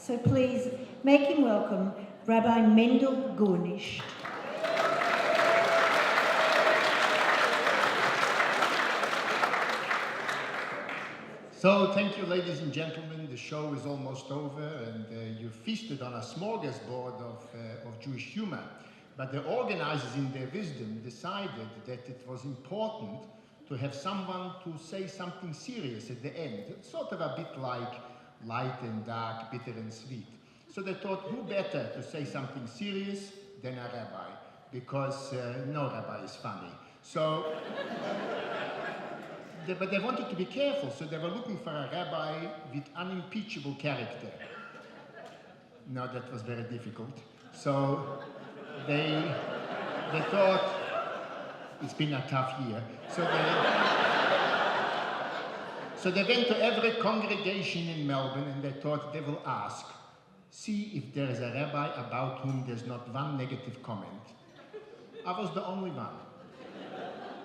So please make him welcome Rabbi Mendel Goornisht. So, thank you, ladies and gentlemen. The show is almost over, and you feasted on a smorgasbord of Jewish humor. But the organizers, in their wisdom, decided that it was important to have someone to say something serious at the end. It's sort of a bit like light and dark, bitter and sweet. So they thought, who better to say something serious than a rabbi? Because no rabbi is funny. So. But they wanted to be careful, so they were looking for a rabbi with unimpeachable character. No, that was very difficult. So they thought, it's been a tough year. So they went to every congregation in Melbourne and they thought they will ask, see if there is a rabbi about whom there's not one negative comment. I was the only one.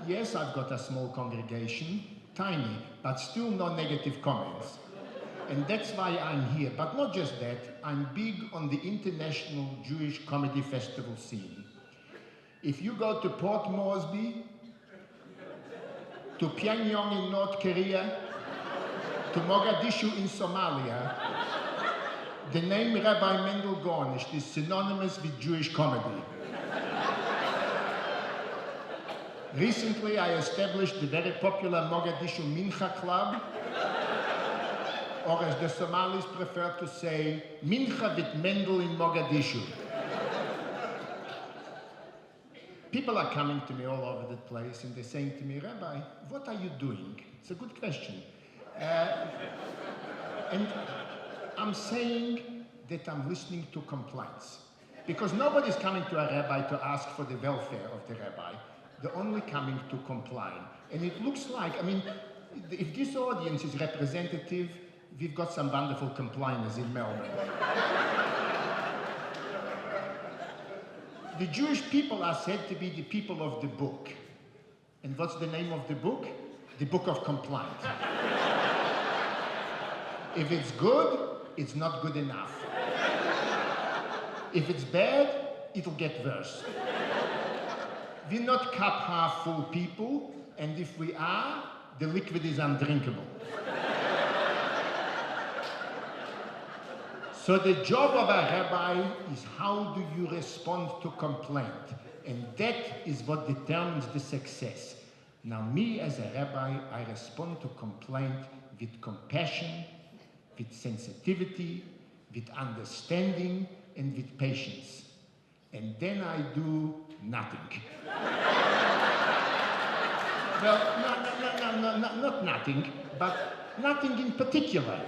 Yes, I've got a small congregation, tiny, but still no negative comments. And that's why I'm here. But not just that, I'm big on the international Jewish comedy festival scene. If you go to Port Moresby, to Pyongyang in North Korea, to Mogadishu in Somalia, the name Rabbi Mendel Goornisht is synonymous with Jewish comedy. Recently, I established the very popular Mogadishu Mincha Club, or as the Somalis prefer to say, Mincha with Mendel in Mogadishu. People are coming to me all over the place and they're saying to me, Rabbi, what are you doing? It's a good question. And I'm saying that I'm listening to complaints. Because nobody's coming to a rabbi to ask for the welfare of the rabbi. They're only coming to complain. And it looks like, I mean, if this audience is representative, we've got some wonderful complainers in Melbourne. The Jewish people are said to be the people of the book. And what's the name of the book? The Book of Complaint. If it's good, it's not good enough. If it's bad, it'll get worse. We're not cup half full people, and if we are, the liquid is undrinkable. So the job of a rabbi is how do you respond to complaint? And that is what determines the success. Now me as a rabbi, I respond to complaint with compassion, with sensitivity, with understanding, and with patience. And then I do nothing. Well, no, not nothing, but nothing in particular.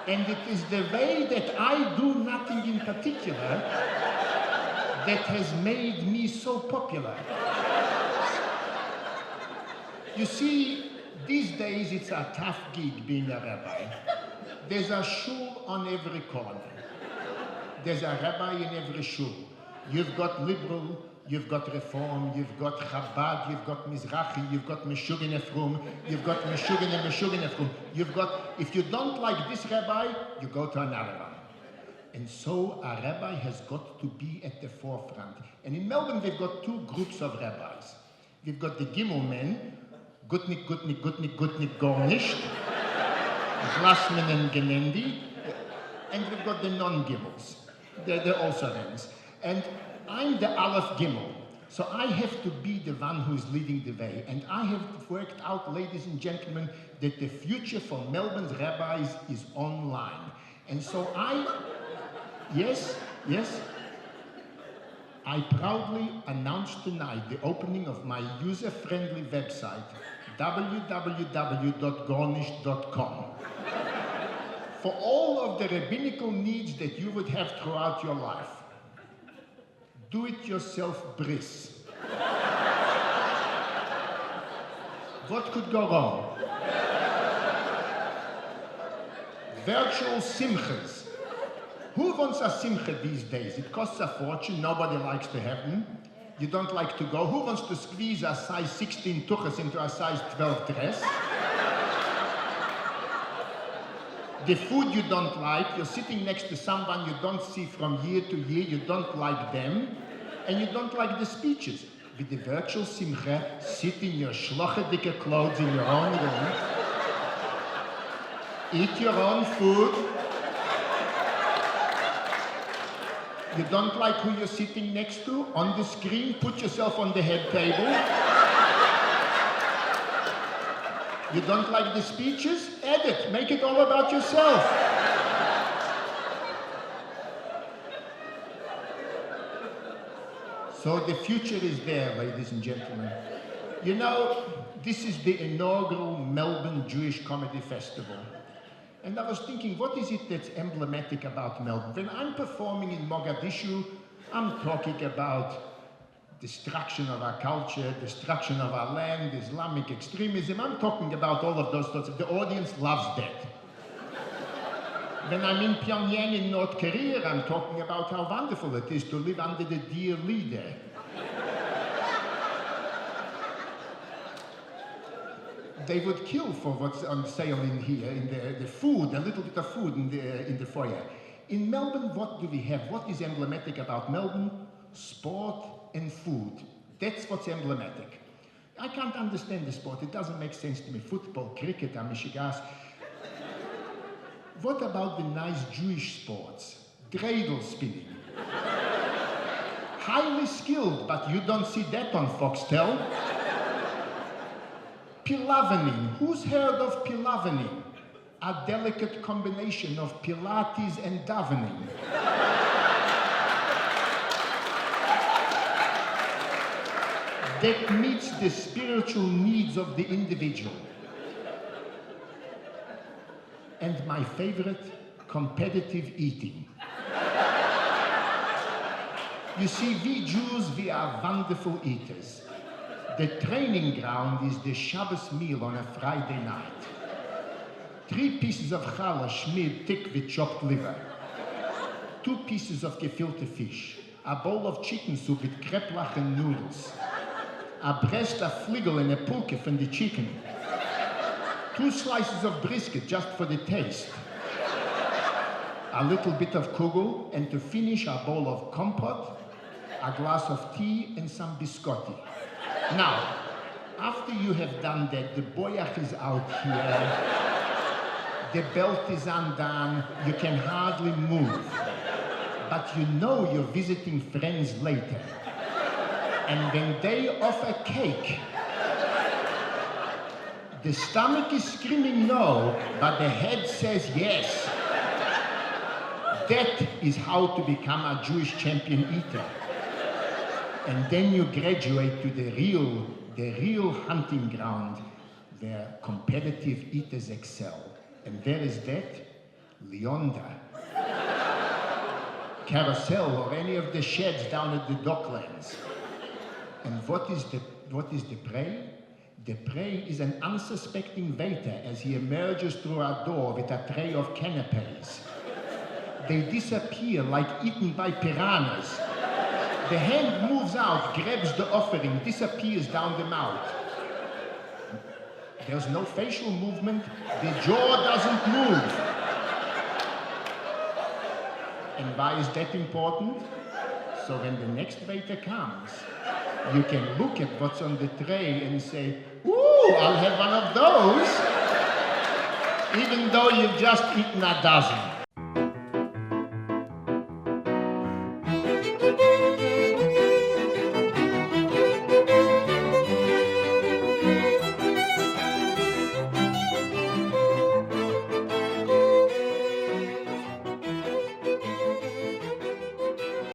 And it is the way that I do nothing in particular that has made me so popular. You see, these days it's a tough gig being a rabbi. There's a shul on every corner. There's a rabbi in every shul. You've got liberal, you've got reform, you've got Chabad, you've got Mizrahi, you've got Meshuggah Ephraim, you've got Meshuggah Ephraim. You've got, if you don't like this rabbi, you go to another one. And so a rabbi has got to be at the forefront. And in Melbourne, we've got two groups of rabbis. We've got the Gimel men, Goornisht, Glassman and Genendi, and we've got the non-Gimels. They're also names. And I'm the Aleph Gimel, so I have to be the one who is leading the way. And I have worked out, ladies and gentlemen, that the future for Melbourne's rabbis is online. And so yes, I proudly announce tonight the opening of my user-friendly website, www.goornisht.com. For all of the rabbinical needs that you would have throughout your life. Do-it-yourself bris. What could go wrong? Virtual simchas. Who wants a simcha these days? It costs a fortune, nobody likes to have them. You don't like to go. Who wants to squeeze a size 16 tuchas into a size 12 dress? The food you don't like, you're sitting next to someone you don't see from year to year, you don't like them, and you don't like the speeches. With the virtual simcha, sit in your schlochedicke clothes in your own room, eat your own food. You don't like who you're sitting next to? On the screen, put yourself on the head table. You don't like the speeches? Edit, make it all about yourself. So the future is there, ladies and gentlemen. You know, this is the inaugural Melbourne Jewish Comedy Festival. And I was thinking, what is it that's emblematic about Melbourne? When I'm performing in Mogadishu, I'm talking about destruction of our culture, destruction of our land, Islamic extremism. I'm talking about all of those sorts of, the audience loves that. When I'm in Pyongyang in North Korea, I'm talking about how wonderful it is to live under the dear leader. They would kill for what's on sale in here, in the food, a little bit of food in the foyer. In Melbourne, what do we have? What is emblematic about Melbourne? Sport and food. That's what's emblematic. I can't understand the sport. It doesn't make sense to me. Football, cricket, Amishigas. What about the nice Jewish sports? Dreidel spinning. Highly skilled, but you don't see that on Foxtel. Pilavening. Who's heard of pilavening? A delicate combination of Pilates and davening. That meets the spiritual needs of the individual. And my favorite, competitive eating. You see, we Jews, we are wonderful eaters. The training ground is the Shabbos meal on a Friday night. 3 pieces of challah schmeared thick with chopped liver. 2 pieces of gefilte fish. A bowl of chicken soup with kreplach and noodles. A breast, a fligel, and a pulke from the chicken. 2 slices of brisket just for the taste. A little bit of kugel, and to finish, a bowl of compote, a glass of tea, and some biscotti. Now, after you have done that, the boyach is out here, the belt is undone, you can hardly move. But you know you're visiting friends later. And when they offer cake, the stomach is screaming no, but the head says yes. That is how to become a Jewish champion eater. And then you graduate to the real hunting ground where competitive eaters excel. And where is that? Leonda. Carousel or any of the sheds down at the docklands. And what is the prey? The prey is an unsuspecting waiter as he emerges through our door with a tray of canapes. They disappear like eaten by piranhas. The hand moves out, grabs the offering, disappears down the mouth. There's no facial movement, the jaw doesn't move. And why is that important? So when the next waiter comes, you can look at what's on the tray and say, ooh, I'll have one of those, even though you've just eaten a dozen.